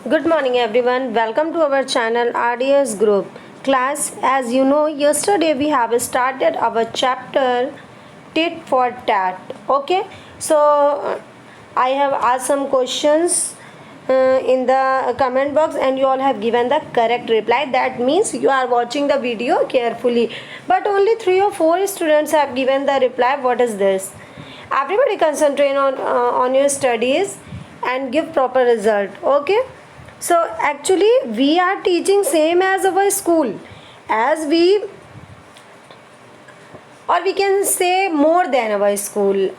Good morning everyone. Welcome to our channel RDS Group. Class, as you know, yesterday we have started our chapter Tit for Tat. Okay, so I have asked some questions in the comment box and you all have given the correct reply. That means you are watching the video carefully. But only 3 or 4 students have given the reply. What is this? Everybody concentrate on your studies and give proper result. Okay, so actually we are teaching same as our school, as we, or we can say more than our school.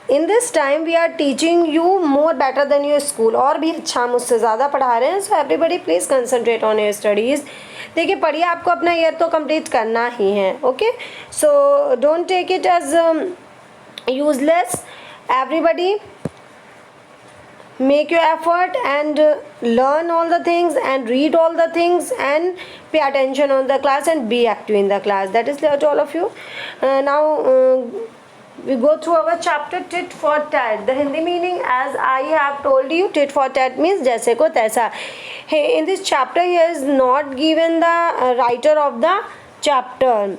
In this time we are teaching you more better than your school, और भी अच्छा मुझसे ज़्यादा पढ़ा रहे हैं. So everybody please concentrate on your studies. देखिए पढ़िए, आपको अपना ईयर तो कंप्लीट करना ही है. Okay, so don't take it as useless. Everybody make your effort and learn all the things and read all the things and pay attention on the class and be active in the class. That is clear to all of you. Now we go through our chapter tit for tat. The Hindi meaning, as I have told you, tit for tat means जैसे को तैसा. Hey, in this chapter he is not given the writer of the chapter.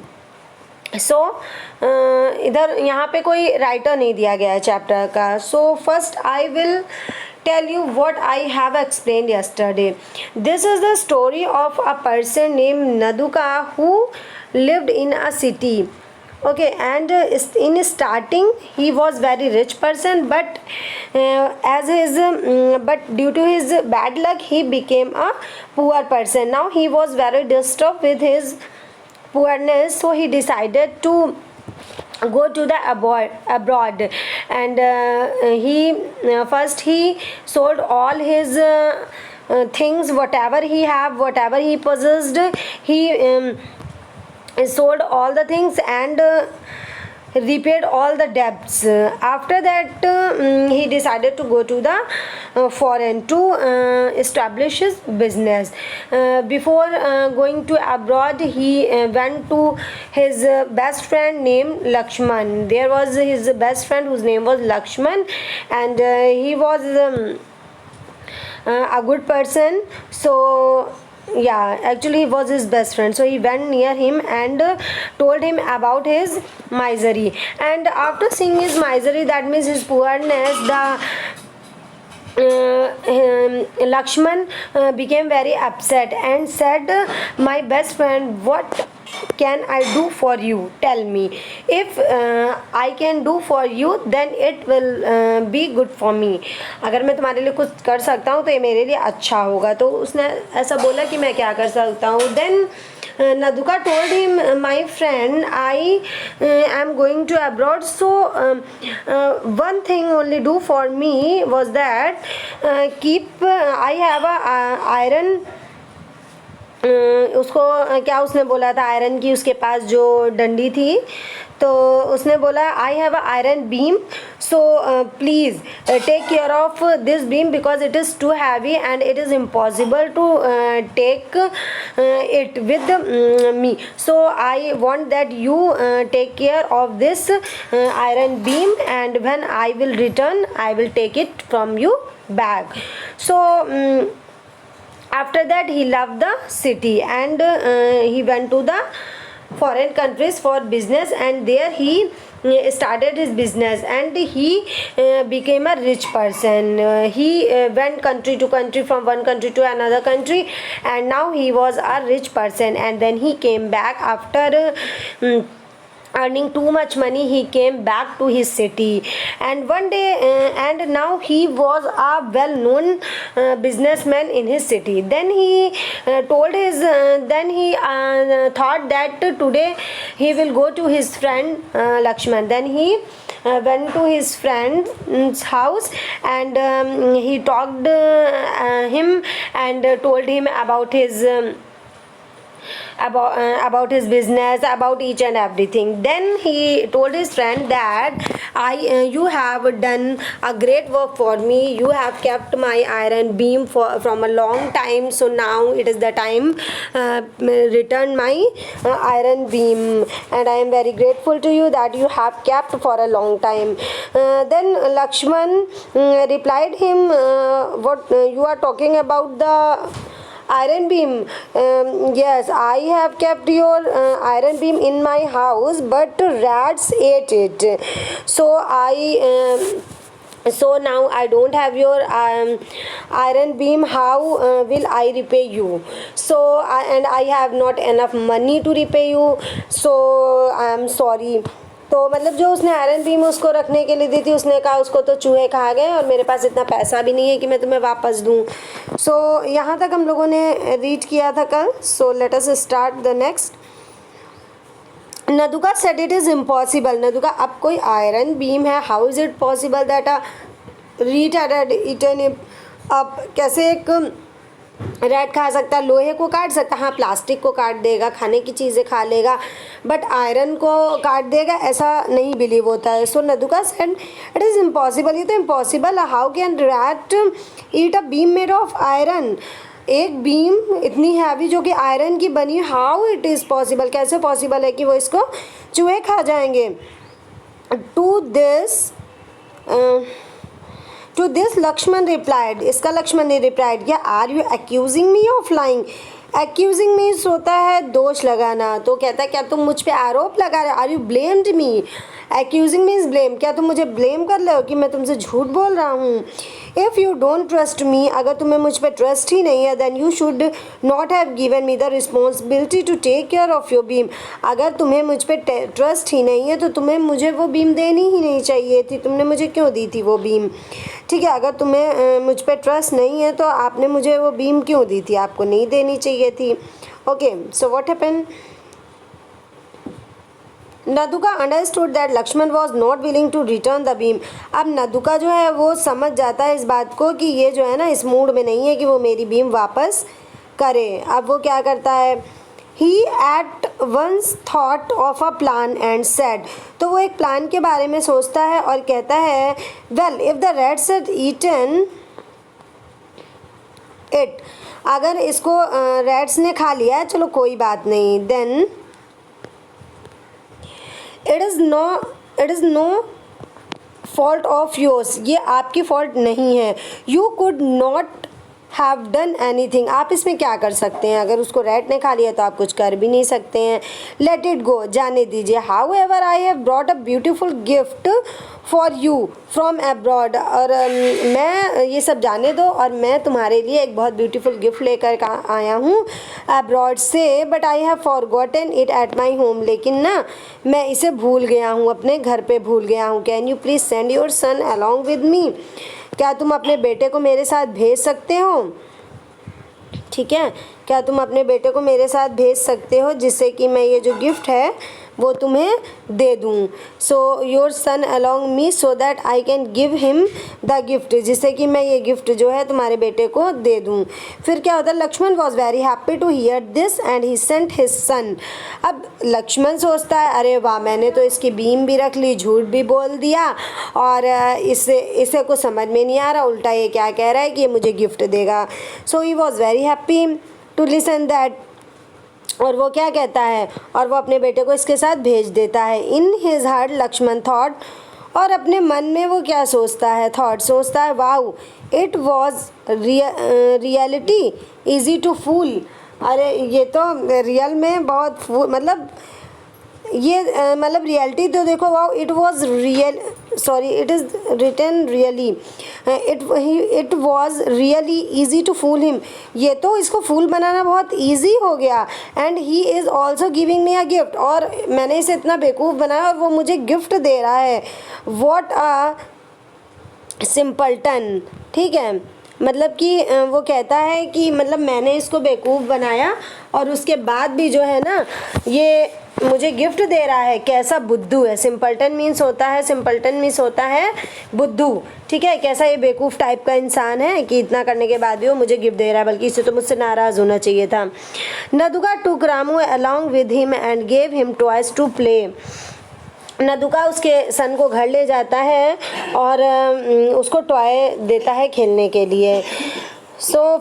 सो इधर यहाँ पे कोई writer नहीं दिया गया है चैप्टर का. So first I will tell you what I have explained yesterday. This is the story of a person named Naduka who lived in a city. Okay, and in starting he was very rich person, but but due to his bad luck he became a poor person. Now he was very disturbed with his poorness, so he decided to go to the abroad, and he sold all his things, whatever he have, whatever he possessed. He sold all the things and repaid all the debts. After that he decided to go to the foreign to establish his business. Before going to abroad, he went to his best friend named Lakshman. There was his best friend whose name was Lakshman, and he was a good person. So yeah, actually he was his best friend. So he went near him and told him about his misery, and after seeing his misery, that means his poorness, the Lakshman became very upset and said, my best friend, what can I do for you? Tell me. If I can do for you, then it will be good for me. अगर मैं तुम्हारे लिए कुछ कर सकता हूँ तो ये मेरे लिए अच्छा होगा. तो उसने ऐसा बोला कि मैं क्या कर सकता हूँ. Then Naduka told him, my friend, I am going to abroad, so one thing only do for me was that I have a iron. उसको क्या उसने बोला था, आयरन की उसके पास जो डंडी थी, तो उसने बोला I have a iron beam, so please take care of this beam because it is too heavy and it is impossible to take it with me. So I want that you take care of this iron beam and when I will return I will take it from you back. So after that he left the city and he went to the foreign countries for business, and there he started his business and he became a rich person. He went country to country, from one country to another country, and now he was a rich person. And then he came back after earning too much money. He came back to his city, and one day and now he was a well known businessman in his city. Then he thought that today he will go to his friend Lakshman. Then he went to his friend's house and he talked him and told him about his about his business, about each and everything. Then he told his friend that you have done a great work for me. You have kept my iron beam from a long time. So now it is the time return my iron beam, and I am very grateful to you that you have kept for a long time. Then Lakshman replied him, what you are talking about the iron beam? Yes, I have kept your iron beam in my house, but rats ate it. So now I don't have your iron beam. How will I repay you? And I have not enough money to repay you. So I am sorry. तो मतलब जो उसने iron beam उसको रखने के लिए दी थी, उसने कहा उसको तो चूहे खा गए और मेरे पास इतना पैसा भी नहीं है कि मैं तुम्हें वापस दूँ. सो यहाँ तक हम लोगों ने रीच किया था कल. So let us start the next. Naduka said it is impossible. Naduka, अब कोई आयरन बीम है, how is it possible that a rat had eaten it. अब कैसे एक रैट खा सकता है? लोहे को काट सकता, हाँ प्लास्टिक को काट देगा, खाने की चीज़ें खा लेगा, बट आयरन को काट देगा ऐसा नहीं बिलीव होता है. So Naduka said it is impossible. ये तो इम्पॉसिबल है. How can rat eat a beam made of iron? एक बीम इतनी हैवी जो कि आयरन की बनी, हाउ इट इज़ पॉसिबल? कैसे पॉसिबल है कि वो इसको चूहे खा जाएंगे? To this Lakshman replied. इसका लक्ष्मण ने रिप्लाइड किया, are you accusing me of lying? Accusing means होता है दोष लगाना. तो कहता है क्या तुम मुझ पे आरोप लगा रहे हो? Are you blamed me? Accusing means blame. क्या तुम मुझे ब्लेम कर रहे हो कि मैं तुमसे झूठ बोल रहा हूँ? If you don't trust me, अगर तुम्हें मुझ पर ट्रस्ट ही नहीं है, then you should not have given me the responsibility to take care of your beam. अगर तुम्हें मुझ पर ट्रस्ट ही नहीं है तो तुम्हें मुझे वो बीम देनी ही नहीं चाहिए थी. तुमने मुझे क्यों दी थी वो बीम? ठीक है, अगर तुम्हें मुझ पर ट्रस्ट नहीं है तो आपने मुझे वो बीम क्यों दी थी? आपको नहीं देनी चाहिए थी. Okay, so what happened? Naduka understood that Lakshman was not willing to return the beam. अब नदुका जो है वो समझ जाता है इस बात को कि ये जो है ना इस मूड में नहीं है कि वो मेरी बीम वापस करे. अब वो क्या करता है? He at once thought of a plan and said. तो वो एक प्लान के बारे में सोचता है और कहता है, well if the rats had eaten it. अगर इसको रैट्स ने खा लिया है, चलो कोई बात नहीं. Then it is no fault of yours. ये आपकी फॉल्ट नहीं है. You could not have done anything. आप इसमें क्या कर सकते हैं? अगर उसको रैट ने खा लिया तो आप कुछ कर भी नहीं सकते हैं. लेट इट गो, जाने दीजिए. How ever I have brought a beautiful gift for you from abroad. और मैं ये सब जाने दो, और मैं तुम्हारे लिए एक बहुत ब्यूटीफुल गिफ्ट लेकर आया हूँ अब्रॉड से. But I have forgotten it at my home. लेकिन ना मैं इसे भूल गया हूँ, अपने घर पे भूल गया हूँ. Can you please send your son along with मी. क्या तुम अपने बेटे को मेरे साथ भेज सकते हो? ठीक है, क्या तुम अपने बेटे को मेरे साथ भेज सकते हो जिससे कि मैं ये जो गिफ्ट है वो तुम्हें दे दूँ. So your son along me so that I can give him the gift. जिससे कि मैं ये गिफ्ट जो है तुम्हारे बेटे को दे दूँ. फिर क्या होता है? Lakshman was very happy to hear this and he sent his son. अब लक्ष्मण सोचता है, अरे वाह, मैंने तो इसकी बीम भी रख ली, झूठ भी बोल दिया, और इसे कुछ समझ में नहीं आ रहा, उल्टा ये क्या कह रहा है कि ये मुझे गिफ्ट देगा. So he was very happy to listen that. और वो क्या कहता है? और वो अपने बेटे को इसके साथ भेज देता है. In his heart Lakshman thought. और अपने मन में वो क्या सोचता है? थॉट सोचता है, wow it was reality easy to fool. अरे ये तो रियल में बहुत मतलब ये मतलब रियलिटी तो देखो, wow it was real, sorry it is written really, it was really easy to fool him. ये तो इसको फूल बनाना बहुत ईजी हो गया. And he is also giving me a gift. और मैंने इसे इतना बेवकूफ़ बनाया और वो मुझे गिफ्ट दे रहा है. What a simpleton. ठीक है, मतलब कि वो कहता है कि मतलब मैंने इसको बेवकूफ़ बनाया और उसके बाद भी जो है ना ये मुझे गिफ्ट दे रहा है, कैसा बुद्धू है। सिंपलटन मीन्स होता है बुद्धू, ठीक है। कैसा ये बेवकूफ़ टाइप का इंसान है कि इतना करने के बाद भी वो मुझे गिफ्ट दे रहा है, बल्कि इससे तो मुझसे नाराज़ होना चाहिए था। Naduka took Ramu along with him and gave him toys to play. Naduka उसके सन को घर ले जाता है और उसको टॉय देता है खेलने के लिए।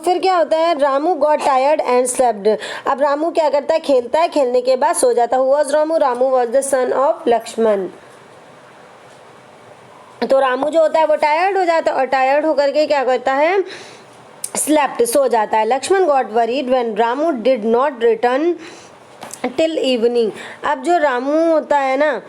फिर क्या होता है, Ramu got tired and slapped. अब रामू क्या करता है, खेलता है, खेलने के बाद सो जाता है। Who was Ramu? Ramu was the son of Lakshman. तो रामू जो होता है वो टायर्ड हो जाता है और टायर्ड होकर के क्या करता है, स्लेप्ट, सो जाता है। Lakshman got worried when Ramu did not return till evening. अब जो रामू होता है ना,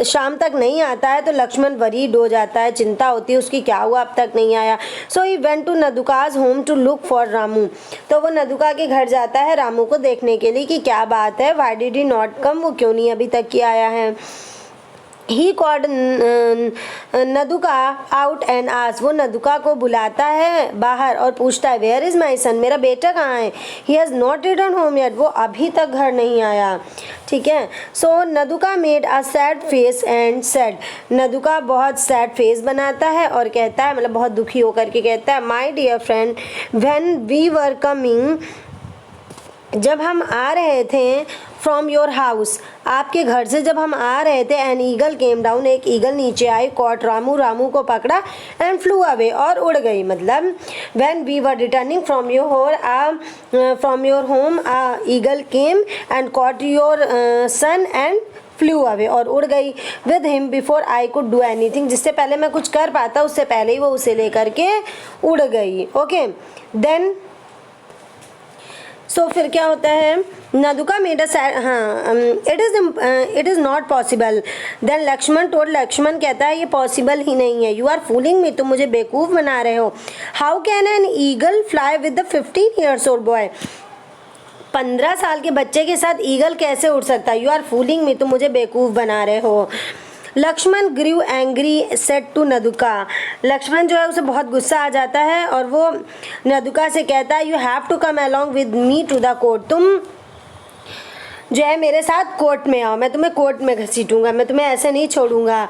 शाम तक नहीं आता है तो लक्ष्मण वरीड हो जाता है, चिंता होती है उसकी, क्या हुआ अब तक नहीं आया। So he went to Naduka's home to look for Ramu. तो वो नदुका के घर जाता है रामू को देखने के लिए कि क्या बात है, why did he not come, वो क्यों नहीं अभी तक आया है। He called Naduka out and asked. वो नदुका को बुलाता है बाहर और पूछता है, वेयर इज़ माई सन, मेरा बेटा कहाँ है। He has not return home yet, वो अभी तक घर नहीं आया, ठीक है। So Naduka made a sad face and said. Naduka बहुत सैड फेस बनाता है और कहता है, मतलब बहुत दुखी होकर के कहता है, my dear friend when we were coming, जब हम आ रहे थे, फ्रॉम योर हाउस, आपके घर से जब हम आ रहे थे, एन ईगल केम डाउन, एक ईगल नीचे आई, कॉट रामू, रामू को पकड़ा, एंड फ्लू अवे, और उड़ गई। मतलब when we were returning from your home eagle came and caught your son and flew away, और उड़ गई। With him before I could do anything, जिससे पहले मैं कुछ कर पाता उससे पहले ही वो उसे लेकर के उड़ गई। ओके, देन फिर क्या होता है, Naduka made a sad, it is not possible. Then Lakshman told, Lakshman कहता है ये पॉसिबल ही नहीं है। यू आर फूलिंग मी, तुम मुझे बेवकूफ़ बना रहे हो। How can an eagle fly with the 15 years old boy, 15 साल के बच्चे के साथ ईगल कैसे उड़ सकता है। यू आर फूलिंग मी, तुम मुझे बेवकूफ़ बना रहे हो। Lakshman grew angry said to Naduka. Lakshman जो है उसे बहुत गुस्सा आ जाता है और वो नदुका से कहता है, you have to come along with me to the court, तुम जो है मेरे साथ कोर्ट में आओ, मैं तुम्हें कोर्ट में घसीटूंगा, मैं तुम्हें ऐसे नहीं छोड़ूंगा।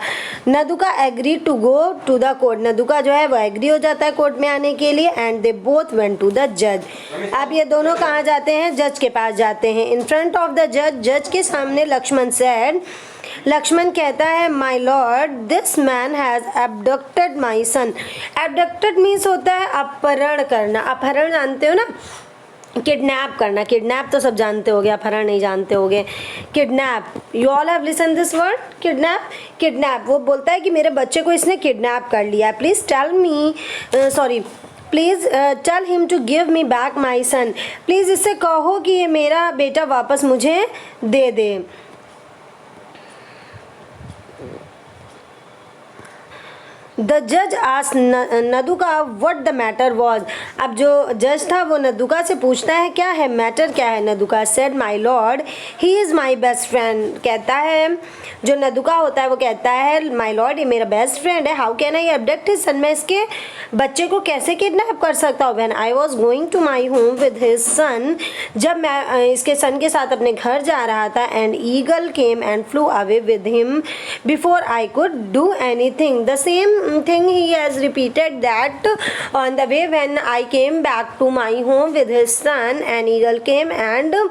Naduka agree to go to the court. Naduka जो है वो एग्री हो जाता है कोर्ट में आने के लिए। And they both went to the जज। अब ये दोनों कहाँ जाते हैं, जज के पास जाते हैं। इन फ्रंट ऑफ द जज, जज के सामने लक्ष्मण सेड, लक्ष्मण कहता है, my lord this man has abducted my son. Abducted means होता है अपहरण करना। अपहरण जानते हो ना, किडनैप करना। किडनैप तो सब जानते होगे, अपहरण नहीं जानते होगे। Kidnap, you all have listen this word, kidnap. Kidnap, वो बोलता है कि मेरे बच्चे को इसने किडनैप कर लिया। Please tell me, please tell him to give me back my son. Please इससे कहो कि ये मेरा बेटा वापस मुझे दे दे। द जज आस नदुका वट द मैटर वॉज। अब जो जज था वो नदुका से पूछता है क्या है मैटर, क्या है। Naduka said, my lord he is my best friend. कहता है, जो नदुका होता है वो कहता है, माई लॉर्ड ये मेरा बेस्ट फ्रेंड है। How can I abduct his son, मैं इसके बच्चे को कैसे किडनैप कर सकता हूँ। When I was going to my home with his son, जब मैं इसके सन के साथ अपने घर जा रहा था, and eagle came and flew away with him before I could do any thing. The same thing he has repeated that on the way when I came back to my home with his son, an eagle came and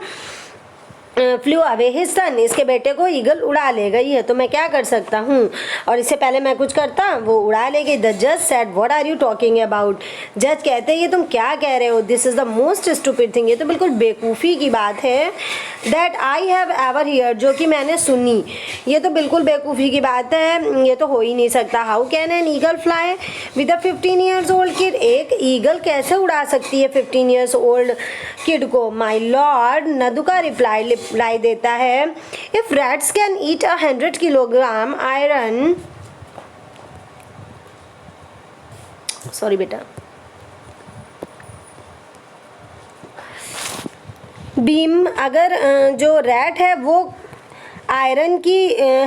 flu away his son. इसके बेटे को eagle उड़ा ले गई है, तो मैं क्या कर सकता हूँ, और इससे पहले मैं कुछ करता वो उड़ा ले गई। द जज said, what are you talking about. जज कहते हैं ये तुम क्या कह रहे हो, this is the most stupid thing, ये तो बिल्कुल बेवकूफ़ी की बात है। That I have ever hear, जो कि मैंने सुनी, ये तो बिल्कुल बेवकूफ़ी की बात है, ये तो हो ही नहीं सकता। How can an eagle fly with a 15 years old kid, एक ईगल कैसे उड़ा सकती है 15 years old किड को। माई लॉर्ड, नदुका रिप्लाई देता है, if rats can eat 100 kilogram iron, sorry बेटा, बीम, अगर जो रैट है वो आयरन की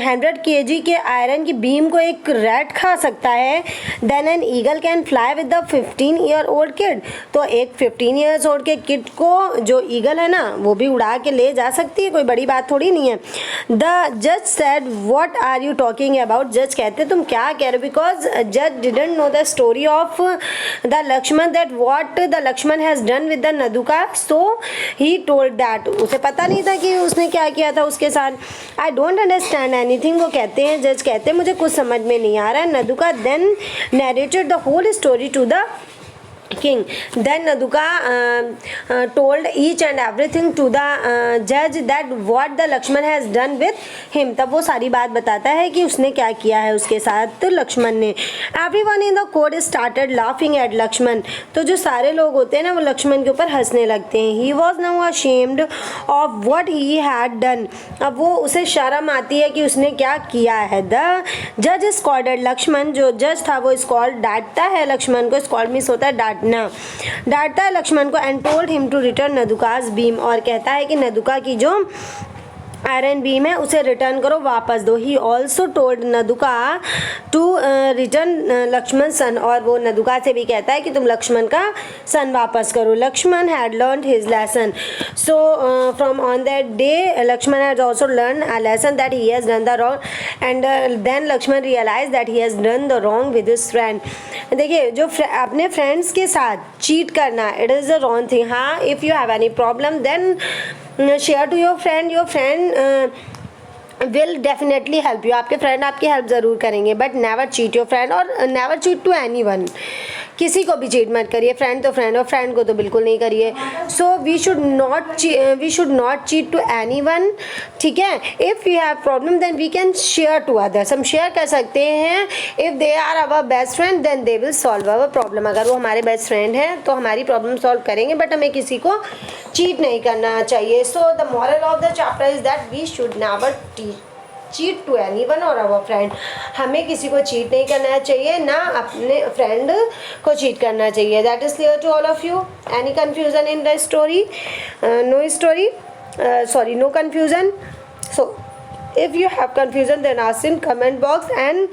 100 kg के आयरन की बीम को एक रैट खा सकता है, then an eagle can fly with the 15-year-old kid, तो एक 15 years old के किड को जो ईगल है ना वो भी उड़ा के ले जा सकती है, कोई बड़ी बात थोड़ी नहीं है। द जज said what are you talking about, जज कहते तुम क्या कह रहे हो, बिकॉज जज didn't know the story of the Lakshman that what the Lakshman has done with the नदुका, so he told that, उसे पता नहीं था कि उसने क्या किया था उसके साथ। आई डोंट अंडरस्टैंड एनीथिंग, वो कहते हैं जज कहते हैं मुझे कुछ समझ में नहीं आ रहा है। Naduka then narrated the whole story to the king. Then Naduka told each and everything to the judge that what the Lakshman has done with him. तब वो सारी बात बताता है कि उसने क्या किया है उसके साथ लक्ष्मण ने। Everyone in the court started laughing at Lakshman. तो जो सारे लोग होते हैं ना वो लक्ष्मण के ऊपर हंसने लगते हैं। He was now ashamed of what he had done. अब वो उसे शर्म आती है कि उसने क्या किया है। The judge scolded लक्ष्मण, जो जज था वो स्कॉल्ड डांटता है लक्ष्मण को, स्कॉल्ड मीन्स होता है डांटता है लक्ष्मण को, and told him to return Naduka's beam, और कहता है कि नदुका की जो आयरन बीम है उसे रिटर्न करो, वापस दो। He also told Naduka to return Lakshman son, और वो नदुका से भी कहता है कि तुम लक्ष्मण का सन वापस करो। Lakshman had learn his lesson, so from on that day Lakshman has also learn a lesson that he has done the wrong, and then Lakshman realise that he has done the wrong with his friend. देखिए जो अपने friends के साथ cheat करना it is the wrong thing. हाँ, if you have any problem then share to your friend will definitely help you, आपके friend आपकी help ज़रूर करेंगे, but never cheat your friend और नेवर चीट टू एनीवन, किसी को भी चीट मत करिए, फ्रेंड तो फ्रेंड और फ्रेंड को तो बिल्कुल नहीं करिए। So we should not cheat to anyone, ठीक है। If you have problem then we can share to others, हम शेयर कर सकते हैं। If they are our best friend then they will solve our problem, अगर वो हमारे बेस्ट फ्रेंड हैं तो हमारी प्रॉब्लम सॉल्व करेंगे, बट हमें किसी को चीट नहीं करना चाहिए। So the moral of the chapter is that we should never cheat to anyone और आवर फ्रेंड, हमें किसी को चीट नहीं करना चाहिए, ना अपने फ्रेंड को चीट करना चाहिए। That is clear to all of you? Any confusion in the story? No confusion? So if you have confusion then ask in comment box, and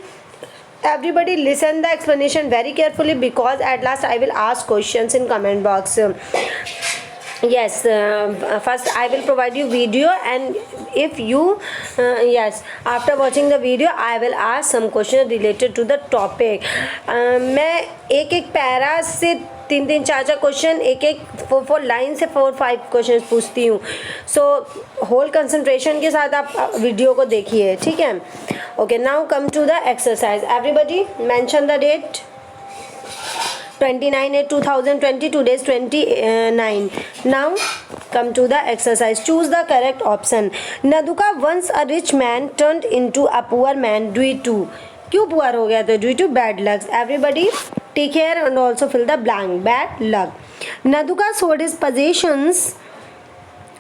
everybody listen the explanation very carefully, because at last I will ask questions in comment box. Yes, first I will provide you video, and if you yes, after watching the video I will ask some question related to the topic. मैं एक para से 3-4 question, एक 4 line से 4-5 question पूछती हूँ। So whole concentration के साथ आप वीडियो को देखिए, ठीक है। Okay, now come to the exercise. Everybody mention the date. 29/8/2020, today is 29. Now come to the exercise. Choose the correct option. Naduka, once a rich man, turned into a poor man due to, क्यों poor हो गया था? Due to bad luck. Everybody take care and also fill the blank. Bad luck. Naduka sold his possessions,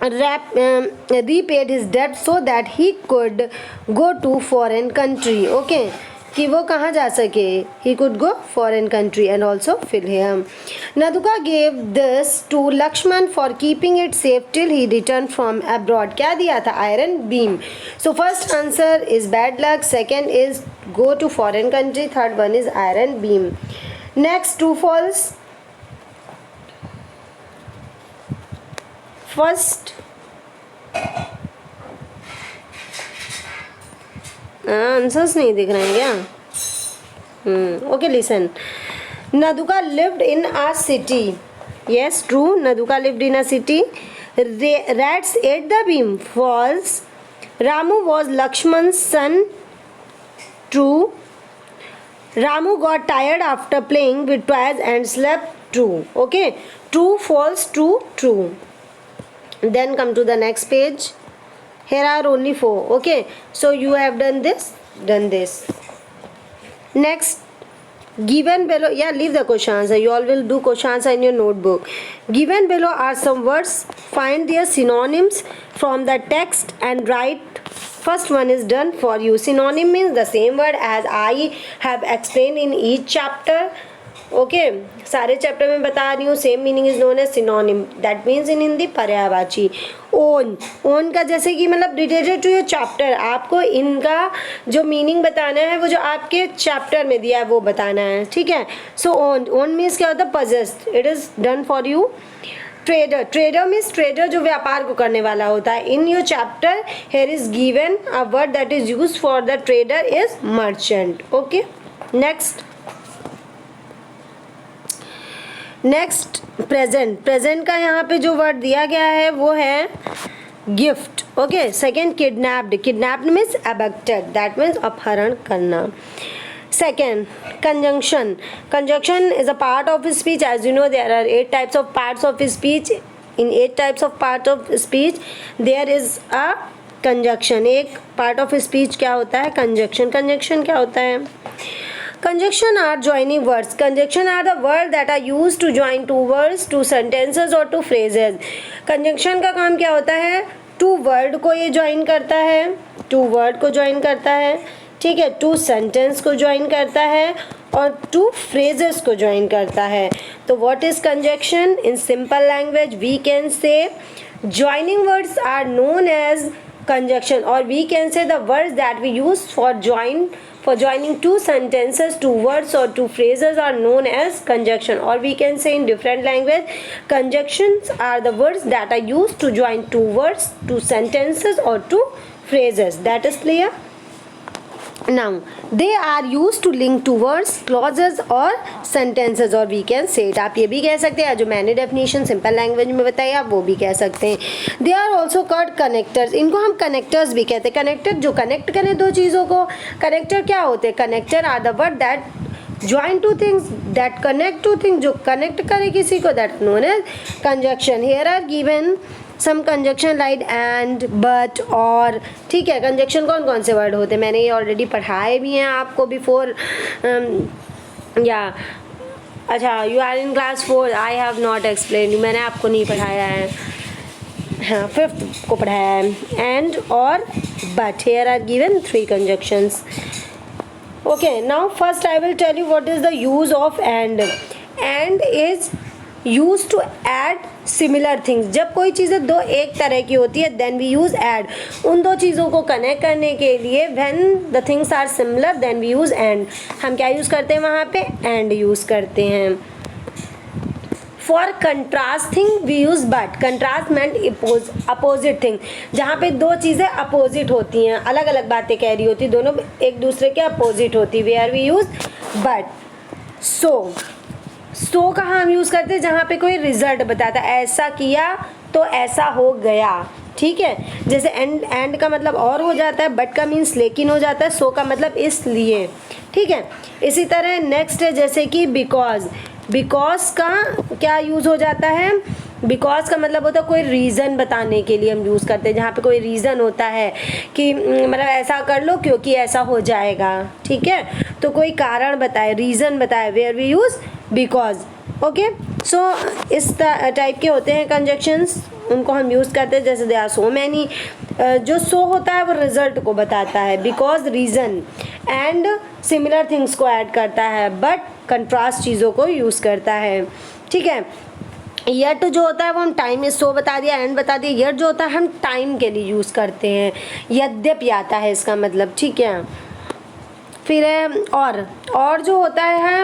repaid his debt so that he could go to foreign country. Okay, कि वो कहाँ जा सके? He could go foreign country and also fill him. Naduka gave this to Lakshman for keeping it safe till he returned from abroad. क्या दिया था? Iron beam. So first answer is bad luck. Second is go to foreign country. Third one is iron beam. Next, true false. First, answers नहीं दिख रहे हैं क्या? Okay, listen. Naduka lived in a city. Yes, true. Naduka lived in a city. Rats ate the beam. False. Ramu was Lakshman's son. True. Ramu got tired after playing with toys and slept. True. Okay. True, false, true, true. Then come to the next page. Here are only 4. Okay, so you have done this. Next, given below, yeah, leave the question answer. You all will do question answer in your notebook. Given below are some words. Find their synonyms from the text and write. First one is done for you. Synonym means the same word as I have explained in each chapter. Okay सारे chapter में बता रही हूँ. Same meaning is known as synonym, that means in Hindi पर्यायवाची. Own, own का जैसे कि मतलब रिलेटेड टू योर चैप्टर, आपको इनका जो मीनिंग बताना है वो जो आपके चैप्टर में दिया है वो बताना है. ठीक है. सो ओन, ओन मीन्स क्या होता है? Possessed, it is done for you. Trader, trader means trader जो व्यापार को करने वाला होता है. In your chapter here is given a word that is use for the trader is merchant. Okay next, next present. Present का यहाँ पे जो वर्ड दिया गया है वो है gift. Okay second kidnapped, kidnapped means abducted, that means अपहरण करना. Second, conjunction. Conjunction is a part of speech. As you know, there are 8 types of parts of speech. In 8 types of part of speech, there is a conjunction. एक part of speech क्या होता है? Conjunction. Conjunction क्या होता है? Conjunction are joining words. Conjunction are the words that are used to join two words, two sentences or two phrases. Conjunction का काम क्या होता है? टू वर्ड को ये ज्वाइन करता है, टू वर्ड को ज्वाइन करता है. ठीक है. टू सेंटेंस को ज्वाइन करता है और टू फ्रेजेस को ज्वाइन करता है. तो what is conjunction? In simple language we can say joining words are known as conjunction, और we can say the words that we use for joining two sentences, two words or two phrases are known as conjunction, or we can say in different language conjunctions are the words that are used to join two words, two sentences or two phrases. That is clear? Now they are used to link two words, clauses or sentences, or we can say it. आप ये भी कह सकते हैं, जो मैंने definition simple language में बताई आप वो भी कह सकते हैं. They are also called connectors. इनको हम कनेक्टर्स भी कहते हैं. कनेक्टर जो कनेक्ट करें दो चीज़ों को. कनेक्टर क्या होते हैं? Connector are the word that join two things, that connect two things, जो कनेक्ट करे किसी को, that known as conjunction. Here are given some conjunction like and, but, और. ठीक है. कंजक्शन कौन कौन से वर्ड होते हैं मैंने ये ऑलरेडी पढ़ाए भी हैं आपको बिफोर. या अच्छा, you are in class 4, I have not explain, मैंने आपको नहीं पढ़ाया है. हाँ 5th को पढ़ाया है. एंड और but. Here are given 3 conjunctions. Okay now first I will tell you what is the use of and. And is use to add similar things. जब कोई चीज़ें दो एक तरह की होती है देन वी यूज़ एड. उन दो चीज़ों को कनेक्ट करने के लिए when the things are similar then we use and. हम क्या यूज़ करते हैं वहाँ पे? एंड यूज़ करते हैं. For contrast thing we use but. Contrast meant opposite thing. जहाँ पे दो चीज़ें अपोजिट होती हैं, अलग अलग बातें कह रही होती, दोनों एक दूसरे के अपोजिट होती, वेयर वी यूज़ बट. सो कहाँ हम यूज़ करते हैं? जहाँ पे कोई रिजल्ट बताता है, ऐसा किया तो ऐसा हो गया. ठीक है. जैसे एंड का मतलब और हो जाता है, बट का मीन्स लेकिन हो जाता है, सो का मतलब इसलिए. ठीक है. इसी तरह नेक्स्ट है जैसे कि बिकॉज. बिकॉज का क्या यूज़ हो जाता है? बिकॉज का मतलब होता है कोई रीज़न बताने के लिए हम यूज़ करते हैं. जहाँ पे कोई रीज़न होता है कि मतलब ऐसा कर लो क्योंकि ऐसा हो जाएगा. ठीक है. तो कोई कारण बताए, रीज़न बताए, where we use because. Okay. So इस टाइप के होते हैं कंजक्शंस, उनको हम यूज़ करते हैं. जैसे दे आर सो मैनी. जो सो होता है वो रिजल्ट को बताता है, because reason, and similar things को ऐड करता है, बट कंट्रास्ट चीज़ों को यूज़ करता है. ठीक है. यट जो होता है वो हम टाइम, सो बता दिया, एंड बता दिया. यट जो होता है हम टाइम के लिए यूज़ करते हैं, यद्यपि आता है इसका मतलब. ठीक है. फिर है और जो होता है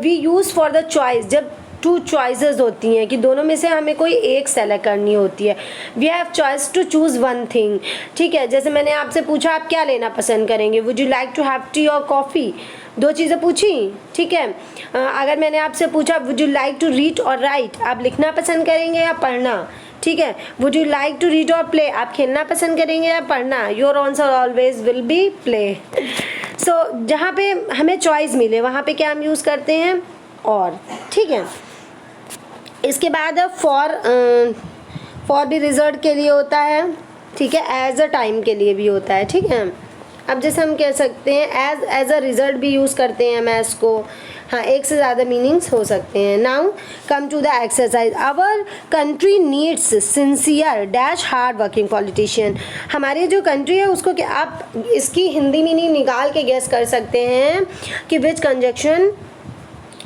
we use for the choice. जब 2 चॉइसेस होती हैं कि दोनों में से हमें कोई एक सेलेक्ट करनी होती है, we have choice to choose one thing. ठीक है. जैसे मैंने आपसे पूछा आप क्या लेना पसंद करेंगे, would you like to have tea or coffee. 2 चीज़ें पूछी. ठीक है. अगर मैंने आपसे पूछा would you like to read or write, आप लिखना पसंद करेंगे या पढ़ना. ठीक है. Would you like to read or play, आप खेलना पसंद करेंगे या पढ़ना. Your answer always will be play. So जहाँ पे हमें चॉइस मिले वहाँ पे क्या हम यूज़ करते हैं? और. ठीक है. इसके बाद फॉर भी रिजल्ट के लिए होता है. ठीक है. एज अ टाइम के लिए भी होता है. ठीक है. अब जैसे हम कह सकते हैं एज अ रिजल्ट भी यूज़ करते हैं मैथ्स को. हाँ एक से ज़्यादा मीनिंग्स हो सकते हैं. Now come to the exercise. Our country needs sincere dash hard working politician. हमारी जो कंट्री है उसको क्या, आप इसकी हिंदी मीनिंग निकाल के गेस कर सकते हैं कि विच कंजक्शन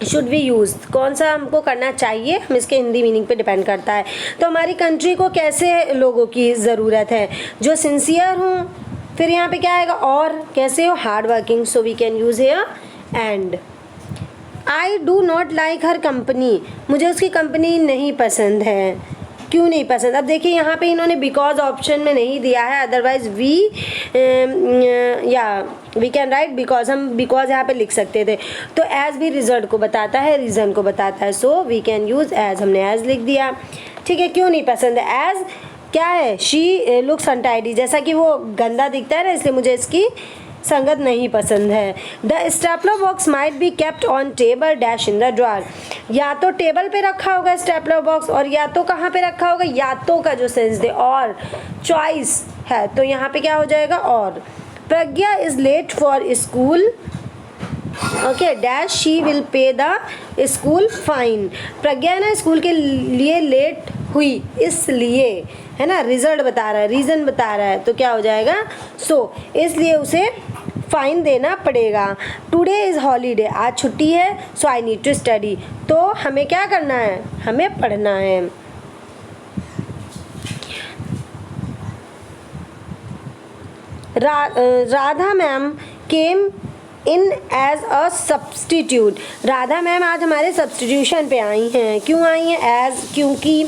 शुड वी यूज़, कौन सा हमको करना चाहिए, हम इसके हिंदी मीनिंग पे डिपेंड करता है। तो हमारी कंट्री को कैसे लोगों की ज़रूरत है, जो सिंसियर हों, फिर यहाँ पे क्या आएगा, और कैसे हो, hard working, so we can use here and. I do not like her company, मुझे उसकी कंपनी नहीं पसंद है, क्यों नहीं पसंद। अब देखिए यहाँ पे इन्होंने बिकॉज ऑप्शन में नहीं दिया है, otherwise we can write because, हम बिकॉज यहाँ पे लिख सकते थे। तो एज भी रिजल्ट को बताता है, रीज़न को बताता है, so we can use as, हमने एज लिख दिया। ठीक है, क्यों नहीं पसंद है, एज क्या है, शी लुक्स अनटाइडी, जैसा कि वो गंदा दिखता है ना, इसलिए मुझे इसकी संगत नहीं पसंद है। The stapler box might be kept on table dash in the drawer, या तो टेबल पे रखा होगा स्टेपलर बॉक्स, और या तो कहाँ पे रखा होगा, या तो का जो सेंस दे, और चॉइस है, तो यहाँ पे क्या हो जाएगा, और। Pragya is late for school, okay, dash she will pay the school fine, Pragya है ना स्कूल के लिए लेट हुई इसलिए, है ना, रिजल्ट बता रहा है, रीज़न बता रहा है, तो क्या हो जाएगा, सो इसलिए उसे फाइन देना पड़ेगा। टुडे इज़ हॉलीडे, आज छुट्टी है, so I need to study, तो हमें क्या करना है, हमें पढ़ना है। Radha ma'am came in as a substitute, Radha ma'am आज हमारे सब्सटीट्यूशन पे आई हैं, क्यों आई हैं, एज, क्योंकि,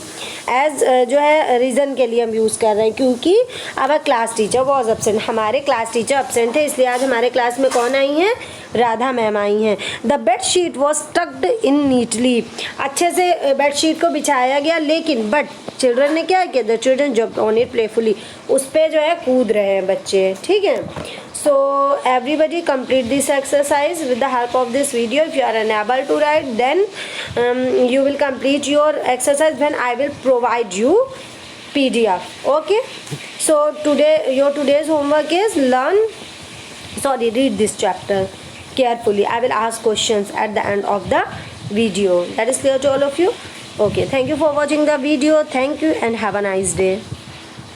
एज जो है रीज़न के लिए हम यूज़ कर रहे हैं, क्योंकि our class teacher was absent, हमारे क्लास टीचर एब्सेंट थे, इसलिए आज हमारे क्लास में कौन आई हैं, राधा मैम आई हैं। The bed sheet was talked in neatly, अच्छे से बेड शीट को बिछाया गया, लेकिन बट चिल्ड्रन ने क्या किया, the children jumped on it playfully, उस पर जो है कूद रहे हैं बच्चे। ठीक है, so everybody complete this exercise with the help of this video. If you are unable to write, then you will complete your exercise when I will provide you PDF. Okay, so today's homework is read this chapter carefully. I will ask questions at the end of the video. That is clear to all of you? Okay, thank you for watching the video. Thank you and have a nice day.